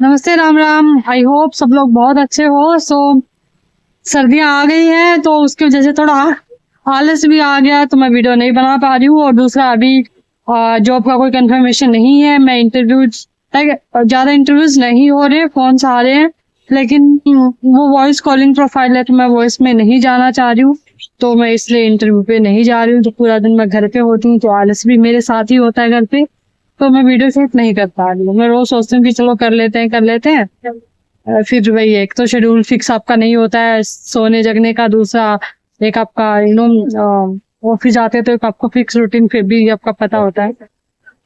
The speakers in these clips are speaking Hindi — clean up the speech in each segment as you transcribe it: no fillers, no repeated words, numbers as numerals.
नमस्ते, राम राम। आई होप सब लोग बहुत अच्छे हो। सर्दियां आ गई हैं तो उसकी वजह से थोड़ा आलस भी आ गया, तो मैं वीडियो नहीं बना पा रही हूँ। और दूसरा, अभी जॉब का कोई कंफर्मेशन नहीं है। मैं ज्यादा इंटरव्यूज नहीं हो रहे, फोन आ रहे हैं, लेकिन वो वॉइस कॉलिंग प्रोफाइल है तो मैं वॉइस में नहीं जाना चाह रही हूँ, तो मैं इसलिए इंटरव्यू पे नहीं जा रही हूँ। तो पूरा दिन मैं घर पे होती हूँ, तो आलस भी मेरे साथ ही होता है घर पे, तो मैं वीडियो शूट नहीं कर पा रही हूँ। मैं रोज सोचती हूँ कि चलो कर लेते हैं। फिर वही, एक तो शेड्यूल फिक्स आपका नहीं होता है सोने जगने का, दूसरा एक आपका ऑफिस जाते हैं तो एक आपको फिक्स रूटीन फिर भी आपका पता होता है।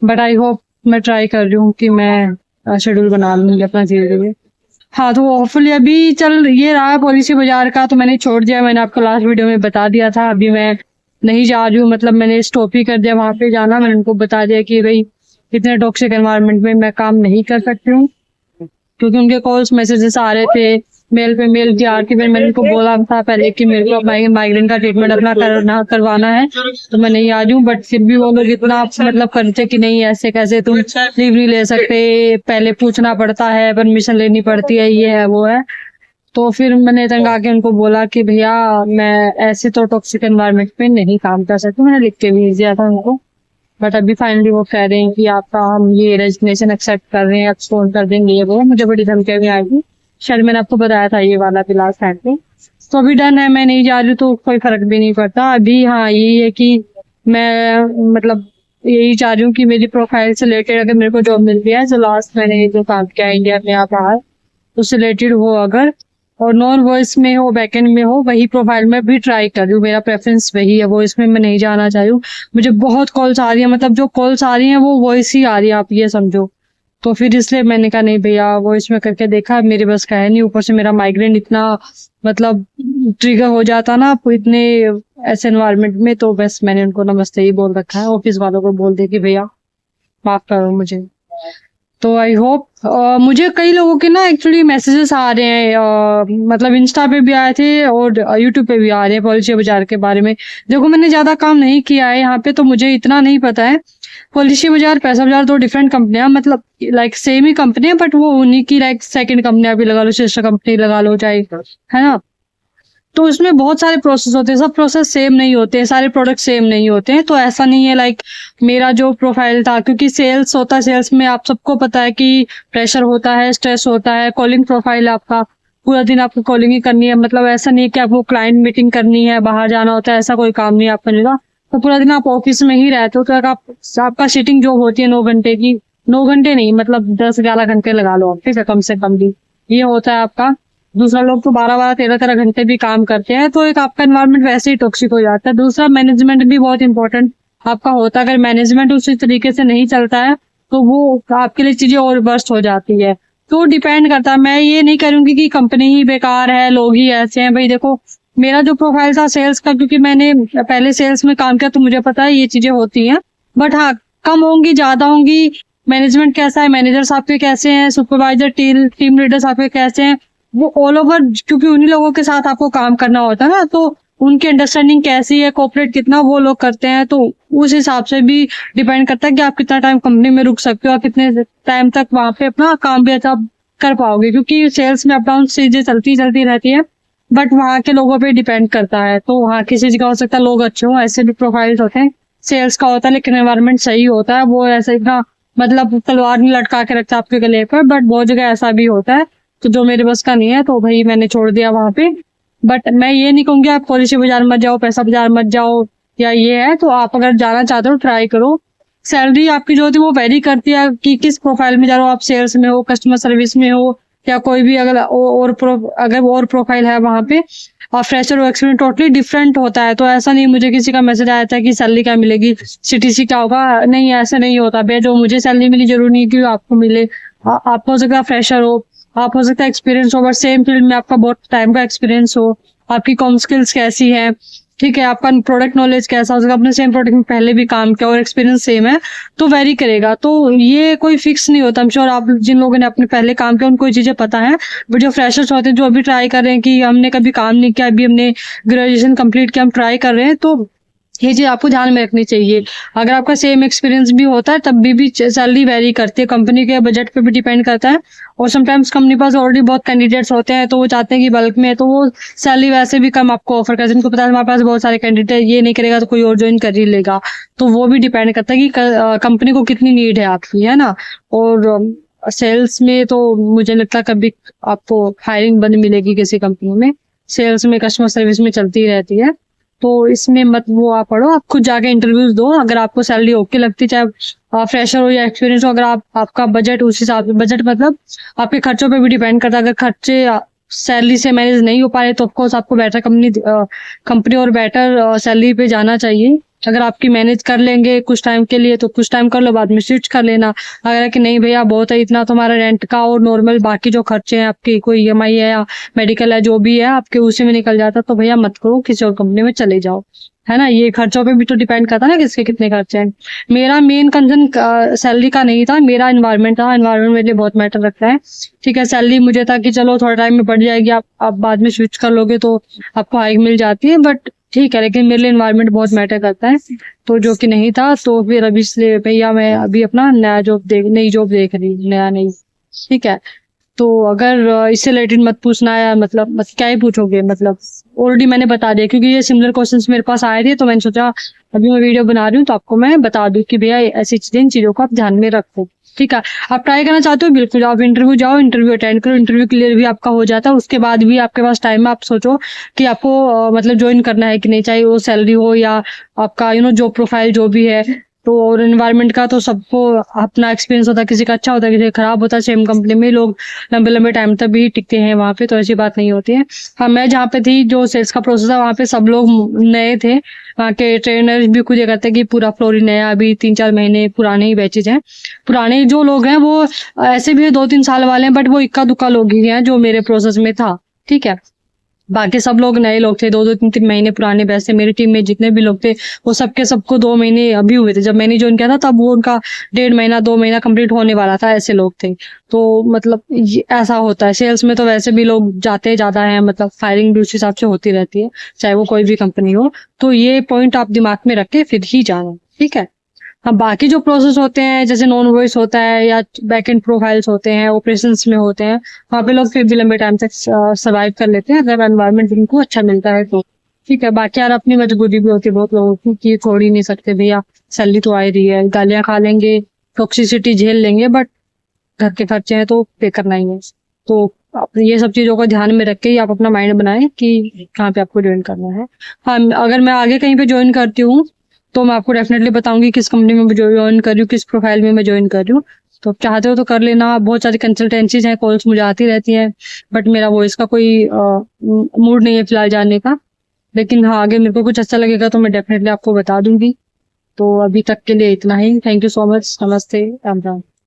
बट आई होप, मैं ट्राई कर रही हूँ कि मैं शेड्यूल बना लूंगी अपना धीरे धीरे। हाँ, तो होपफुली अभी चल ये रहा है पॉलिसी बाजार का, तो मैंने छोड़ दिया। मैंने आपको लास्ट वीडियो में बता दिया था। अभी मैं नहीं जा रही हूँ, मतलब मैंने स्टॉप ही कर दिया वहां पे जाना। मैंने उनको बता दिया कि भाई इतने टॉक्सिक एनवायरनमेंट में मैं काम नहीं कर सकती हूँ, क्योंकि उनके कॉल्स मैसेजेस आ रहे थे, मेल पे मेल की आ रही थी। मैंने उनको बोला था पहले कि मेरे को माइग्रेन का ट्रीटमेंट अपना करवाना है, तो मैं नहीं आ रही हूँ। बट फिर भी वो लोग इतना मतलब करते कि नहीं, ऐसे कैसे तुम लीव नहीं ले सकते, पहले पूछना पड़ता है, परमिशन लेनी पड़ती है, ये है वो है। तो फिर मैंने तंग आके उनको बोला कि भैया मैं ऐसे तो टॉक्सिक एनवायरनमेंट में नहीं काम कर सकती। मैंने लिख के भी दिया था उनको। बट अभी फाइनली वो कह रहे हैं कि आपका हम ये रेजिग्नेशन एक्सेप्ट कर रहे हैं, एक्सपोर्ट कर देंगे। ये वो मुझे बड़ी धमकियां भी आएगी, शायद मैंने आपको बताया था ये वाला भी लास्ट टाइम पे। तो अभी डन है, मैं नहीं जा रही, तो कोई फर्क भी नहीं पड़ता अभी। हाँ, यही है कि मैं मतलब यही चाह रही हूँ कि मेरी प्रोफाइल से रिलेटेड अगर मेरे को जॉब मिल गया है, जो लास्ट मैंने जो काम किया इंडिया में यहाँ बाहर, उससे रिलेटेड हो अगर, और नॉन वॉइस में हो, बैकएंड में हो, वही प्रोफाइल में भी ट्राई कर रही हूँ। मेरा प्रेफरेंस वही है, वॉइस में मैं नहीं जाना चाह रही हूँ। मुझे बहुत कॉल्स आ रही है, मतलब जो कॉल्स आ रही हैं वो वॉइस ही आ रही है, आप ये समझो। तो फिर इसलिए मैंने कहा नहीं भैया, वॉइस में करके देखा, मेरे बस का है नहीं। ऊपर से मेरा माइग्रेन इतना मतलब ट्रिगर हो जाता ना इतने ऐसे एनवायरमेंट में, तो बस मैंने उनको नमस्ते ही बोल रखा है। ऑफिस वालों को बोल दे कि भैया माफ करो मुझे। तो आई होप, मुझे कई लोगों के ना एक्चुअली मैसेजेस आ रहे हैं, मतलब इंस्टा पे भी आए थे और यूट्यूब पे भी आ रहे हैं पॉलिसी बाजार के बारे में। देखो, मैंने ज्यादा काम नहीं किया है यहाँ पे, तो मुझे इतना नहीं पता है। पॉलिसी बाजार, पैसा बाजार दो डिफरेंट कंपनियां, मतलब लाइक सेम ही कंपनी है, बट वो उन्हीं की लाइक सेकंड कंपनियां भी लगा लो, सिस्टर कंपनी लगा लो चाहे, है ना। तो इसमें बहुत सारे प्रोसेस होते हैं, सब प्रोसेस सेम नहीं होते हैं, सारे प्रोडक्ट सेम नहीं होते हैं। तो ऐसा नहीं है लाइक मेरा जो प्रोफाइल था, क्योंकि सेल्स होता है, सेल्स में आप सबको पता है कि प्रेशर होता है, स्ट्रेस होता है, कॉलिंग प्रोफाइल है आपका, पूरा दिन आपको कॉलिंग ही करनी है। मतलब ऐसा नहीं है कि आपको क्लाइंट मीटिंग करनी है, बाहर जाना होता है, ऐसा कोई काम नहीं आपका मिलेगा। तो पूरा दिन आप ऑफिस में ही रहते हो, तो आपका सीटिंग जॉब होती है 9 घंटे की। 9 घंटे नहीं, मतलब 10-11 घंटे लगा लो आप, ठीक है, कम से कम भी ये होता है आपका। दूसरा लोग तो 12-12, 13-13 घंटे भी काम करते हैं, तो एक आपका एनवायरनमेंट वैसे ही टॉक्सिक हो जाता है। दूसरा, मैनेजमेंट भी बहुत इंपॉर्टेंट आपका होता है। अगर मैनेजमेंट उसी तरीके से नहीं चलता है तो वो आपके लिए चीजें और वर्स्ट हो जाती है। तो डिपेंड करता है। मैं ये नहीं करूंगी कि कंपनी ही बेकार है, लोग ही ऐसे हैं। भाई देखो, मेरा जो प्रोफाइल था सेल्स का, क्योंकि मैंने पहले सेल्स में काम किया, तो मुझे पता है ये चीजें होती हैं। बट हाँ, कम होंगी, ज्यादा होंगी। मैनेजमेंट कैसा है, मैनेजर्स आपके कैसे हैं, सुपरवाइजर, टीम लीडर्स आपके कैसे हैं, वो ऑल ओवर, क्योंकि उन्हीं लोगों के साथ आपको काम करना होता है ना, तो उनकी अंडरस्टैंडिंग कैसी है, कोऑपरेट कितना वो लोग करते हैं, तो उस हिसाब से भी डिपेंड करता है कि आप कितना टाइम कंपनी में रुक सकते हो और कितने टाइम तक वहां पे अपना काम भी अच्छा कर पाओगे। क्योंकि सेल्स में अप डाउन चीजें चलती रहती है, बट वहाँ के लोगों पे डिपेंड करता है। तो वहाँ किसी चीज का हो सकता है लोग अच्छे हों, ऐसे भी प्रोफाइल्स होते हैं। सेल्स का होता है लेकिन एनवायरनमेंट सही होता है, वो ऐसे इतना मतलब तलवार नहीं लटका के रखता आपके गले पर, बट बहुत जगह ऐसा भी होता है। तो जो मेरे बस का नहीं है, तो भाई मैंने छोड़ दिया वहां पे। बट मैं ये नहीं कहूंगी आप पॉलिसी बाजार मत जाओ, पैसा बाजार मत जाओ, या ये है। तो आप अगर जाना चाहते हो ट्राई करो। सैलरी आपकी जो होती है वो वेरी करती है कि किस प्रोफाइल में जा रहे हो आप, सेल्स में हो, कस्टमर सर्विस में हो, या कोई भी अगर और प्रोफाइल है वहां पे, और फ्रेशर और एक्सपीरियंस टोटली डिफरेंट होता है। तो ऐसा नहीं मुझे किसी का मैसेज आया था कि सैलरी क्या मिलेगी, सीटीसी क्या होगा, नहीं ऐसा नहीं होता। बे जो मुझे सैलरी मिली जरूरी नहीं कि आपको मिले। आपको हो सकता है फ्रेशर हो, आप हो सकता है एक्सपीरियंस हो, बट सेम फील्ड में आपका बहुत टाइम का एक्सपीरियंस हो, आपकी कॉम स्किल्स कैसी है, ठीक है, आपका प्रोडक्ट नॉलेज कैसा हो सकता है, आपने सेम प्रोडक्ट में पहले भी काम किया और एक्सपीरियंस सेम है, तो वेरी करेगा। तो ये कोई फिक्स नहीं होता। I'm sure आप जिन लोगों ने अपने पहले काम किया उनको ये चीजें पता है। बट जो फ्रेशर्स होते हैं जो अभी ट्राई कर रहे हैं कि हमने कभी काम नहीं किया, अभी हमने ग्रेजुएशन कंप्लीट किया, हम ट्राई कर रहे हैं, तो ये चीज आपको ध्यान में रखनी चाहिए। अगर आपका सेम एक्सपीरियंस भी होता है तब भी सैलरी वेरी करती है, कंपनी के बजट पे भी डिपेंड करता है। और समटाइम्स कंपनी पास ऑलरेडी बहुत कैंडिडेट्स होते हैं तो वो चाहते हैं कि बल्क में, तो वो सैलरी वैसे भी कम आपको ऑफर करते हैं। उनको पता है हमारे पास बहुत सारे कैंडिडेट, ये नहीं करेगा तो कोई और ज्वाइन कर ही लेगा। तो वो भी डिपेंड करता है कि कंपनी को कितनी नीड है आपकी, है ना। और सेल्स में तो मुझे लगता है कभी आपको हायरिंग बंद मिलेगी किसी कंपनी में। सेल्स में कस्टमर सर्विस में चलती रहती है, तो इसमें मत वो आप पढ़ो, आप खुद जाके इंटरव्यूज दो। अगर आपको सैलरी ओके लगती, चाहे फ्रेशर हो या एक्सपीरियंस हो, अगर आपका बजट उस हिसाब से, बजट मतलब आपके खर्चों पे भी डिपेंड करता है। अगर खर्चे सैलरी से मैनेज नहीं हो पाए तो ऑफकोर्स आपको बेटर कंपनी और बेटर सैलरी पे जाना चाहिए। अगर आपकी मैनेज कर लेंगे कुछ टाइम के लिए तो कुछ टाइम कर लो, बाद में स्विच कर लेना। अगर कि नहीं भैया बहुत है, इतना तुम्हारा रेंट का और नॉर्मल बाकी जो खर्चे हैं आपके, कोई ईएमआई है या मेडिकल है, जो भी है आपके उसी में निकल जाता, तो भैया मत करो, किसी और कंपनी में चले जाओ, है ना। ये खर्चों पे भी तो डिपेंड करता है ना किसके कितने खर्चे हैं। मेरा मेन कंसर्न सैलरी का नहीं था, मेरा एनवायरमेंट था। एनवायरमेंट मेरे लिए बहुत मैटर रखता है। ठीक है, सैलरी मुझे था कि चलो थोड़ा टाइम में बढ़ जाएगी, आप बाद में स्विच कर लोगे तो आपको हाइक मिल जाती है, बट ठीक है, लेकिन मेरे लिए एनवायरमेंट बहुत मैटर करता है। तो जो कि नहीं था, तो फिर अभी इसलिए भैया मैं अभी अपना नई जॉब देख रही हूँ, नया नहीं। ठीक है, तो अगर इससे रिलेटेड मत पूछना है, मतलब क्या ही पूछोगे, मतलब ऑलरेडी मैंने बता दिया, क्योंकि ये सिमिलर क्वेश्चंस मेरे पास आए थे, तो मैंने सोचा अभी मैं वीडियो बना रही हूँ तो आपको मैं बता दूं कि भैया ऐसी चीजें, इन चीजों को आप ध्यान में रखो। ठीक है, आप ट्राई करना चाहते हो बिल्कुल आप इंटरव्यू जाओ, इंटरव्यू अटेंड करो, इंटरव्यू क्लियर भी आपका हो जाता है। उसके बाद भी आपके पास टाइम है, आप सोचो कि आपको मतलब ज्वाइन करना है कि नहीं, चाहे वो सैलरी हो या आपका जॉब प्रोफाइल जो भी है। तो और एनवायरनमेंट का तो सबको अपना एक्सपीरियंस होता है, किसी का अच्छा होता है, किसी का खराब होता है। सेम कंपनी में लोग लंबे लंबे टाइम तक भी टिकते हैं वहाँ पे, तो ऐसी बात नहीं होती है। हाँ, मैं जहाँ पे थी, जो सेल्स का प्रोसेस है, वहाँ पे सब लोग नए थे। वहाँ के ट्रेनर भी खुद ये कहते हैं कि पूरा फ्लोर ही नया, अभी 3-4 महीने पुराने ही बैचेज हैं। पुराने जो लोग हैं वो ऐसे भी 2-3 साल वाले हैं, बट वो इक्का दुक्का लोग ही हैं जो मेरे प्रोसेस में था। ठीक है, बाकी सब लोग नए लोग थे, 2-2 3-3 महीने पुराने बैच से। मेरी टीम में जितने भी लोग थे वो सबको 2 महीने अभी हुए थे। जब मैंने ज्वाइन किया था तब वो उनका 1.5 महीना 2 महीना कंप्लीट होने वाला था, ऐसे लोग थे। तो मतलब ऐसा होता है सेल्स में, तो वैसे भी लोग जाते ज्यादा है, मतलब फायरिंग भी उस हिसाब से होती रहती है, चाहे वो कोई भी कंपनी हो। तो ये पॉइंट आप दिमाग में रख के फिर ही जाना। ठीक है, हाँ, बाकी जो प्रोसेस होते हैं जैसे नॉन वॉइस होता है या बैक एंड प्रोफाइल्स होते हैं, ऑपरेशंस में होते हैं, वहाँ पे लोग फिर भी लंबे टाइम तक सर्वाइव कर लेते हैं अगर एनवायरनमेंट उनको अच्छा मिलता है तो। ठीक है, बाकी यार अपनी मजबूरी भी होती है बहुत लोगों की कि छोड़ ही नहीं सकते भैया, सैलरी तो आ ही रही है, गालियां खा लेंगे, टॉक्सिसिटी झेल लेंगे, बट घर के खर्चे हैं तो पे करना ही है। तो आप ये सब चीजों को ध्यान में रख के ही आप अपना माइंड बनाएं कि कहाँ पे आपको ज्वाइन करना है। हाँ, अगर मैं आगे कहीं पे ज्वाइन करती हूँ तो मैं आपको डेफिनेटली बताऊंगी किस कंपनी में ज्वाइन कर रही हूँ, किस प्रोफाइल में मैं ज्वाइन कर रही हूँ। तो आप चाहते हो तो कर लेना। बहुत सारी कंसल्टेंसीज हैं, कॉल्स मुझे आती रहती हैं, बट मेरा वो इसका कोई मूड नहीं है फिलहाल जाने का। लेकिन हाँ, आगे मेरे को कुछ अच्छा लगेगा तो मैं डेफिनेटली आपको बता दूंगी। तो अभी तक के लिए इतना ही। Thank you so much. नमस्ते, राम राम।